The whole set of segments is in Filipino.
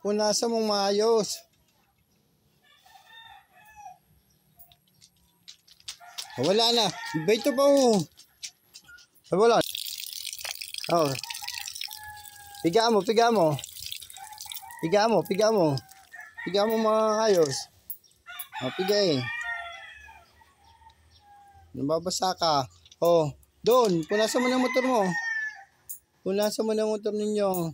Punasan mong maayos. Wala na. Ito pa oh. Wala. Oh. Piga mo. Piga mo maayos. Oh, piga eh. Nababasa ka. Oh, doon. Punasan mo ng motor mo. Punasan mo ng motor ninyo.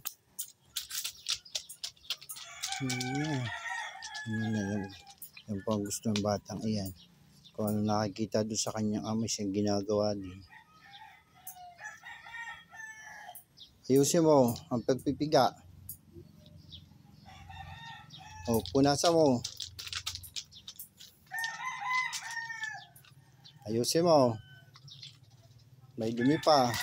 Yan po ang gusto ng batang iyan. Kung ano nakikita doon sa kanyang ama siyang ginagawa din. Ayusin mo ang pagpipiga. O, punasan mo. Ayusin mo. May dumi pa.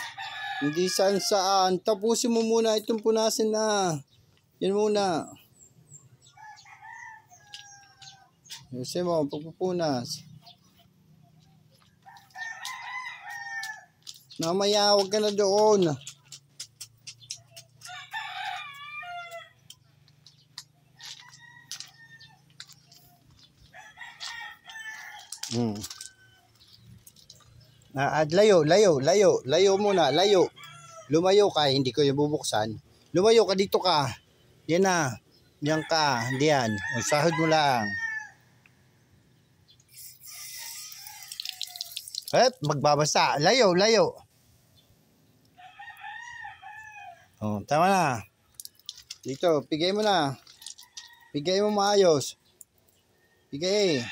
Hindi saan. Tapusin mo muna itong punasin na. Yan muna. Ayusin mo, pagpupunas. Mamaya, huwag ka na doon. Layo muna, layo. Lumayo ka, hindi ko yung bubuksan. Lumayo ka, dito ka. Yan na. Yan ka, diyan. O, sahod mo lang. Magbabasa. Layo. O, tama na. Dito, pigay mo na. Pigay mo maayos. Pigay.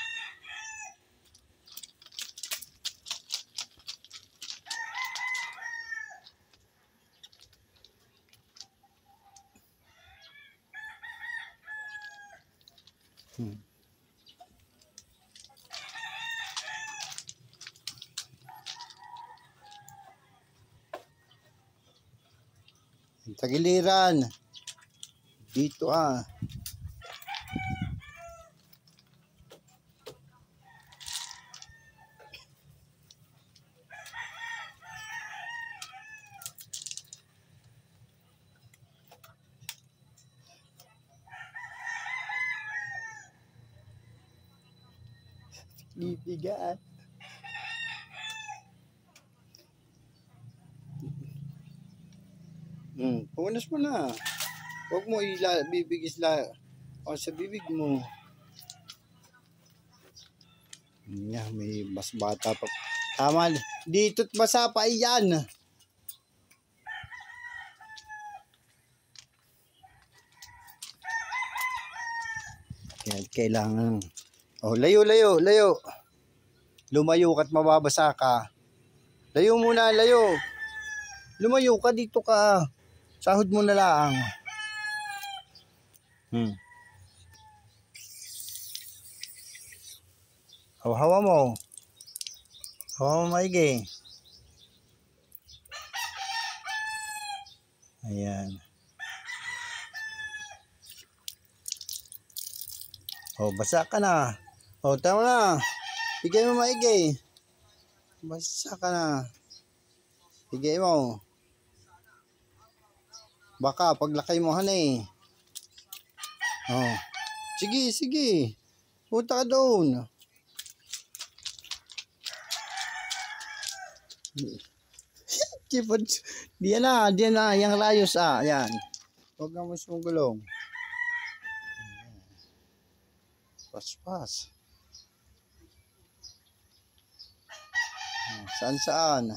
Tagiliran. Dito ah. Bibigaan. Punas mo na. Huwag mo bibigis sa bibig mo. May mas bata pa. Tama. Dito't basa pa iyan. Kailangan. Oh, layo. Lumayo ka't mababasa ka. Layo muna. Lumayo ka, dito ka. Sahod mo na lang. Hawa mo. Maigi. Ayan. Basa ka na. Tama na. Bigay mo maigi. Basa ka na. Bigay mo. Baka paglakay mo hanay. Sige. Punta ka doon. Diyan na. Yang layos Yan. Huwag na mismong gulong. Pas. Saan?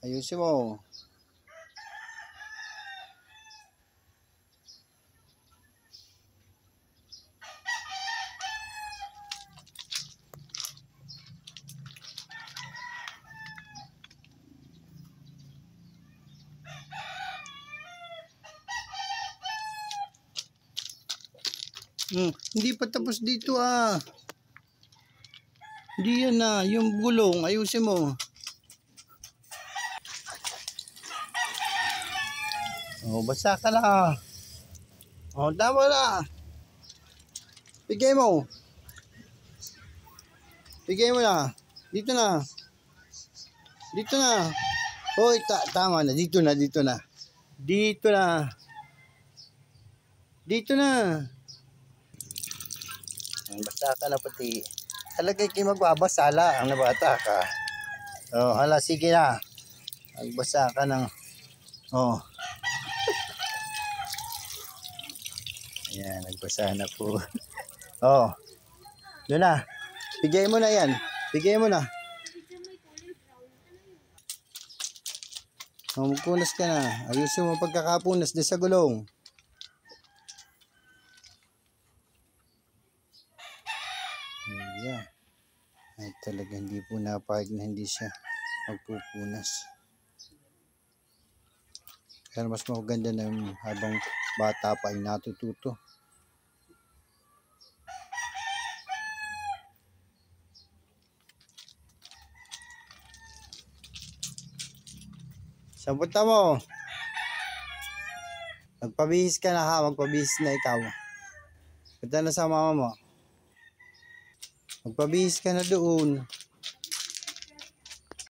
Ayusin mo. Hindi pa tapos dito Hindi yan yung gulong, ayusin mo. Basa ka na. Tama na. Bigay mo na. Dito na. Hoy, tama na. Dito na. Dito na. Basta ka na pati. Talaga kayo magbabasala ang nabata ka. Oh, hala, sige na. Magbasa ka ng... Oh. Ayan, nagbasa na po. Oh. Doon na. Bigay mo na yan. Bigay mo na. Oh, magpunas ka na. Ayusin mo pagkakapunas din sa gulong. Ayan. Ay talaga hindi po napahig na hindi siya magpupunas. Pero mas maganda na habang bata pa ay natututo. Saan punta mo? Magpabihis ka na ha, magpabihis na ikaw. Punta na sa mama mo. Magpabihis ka na doon.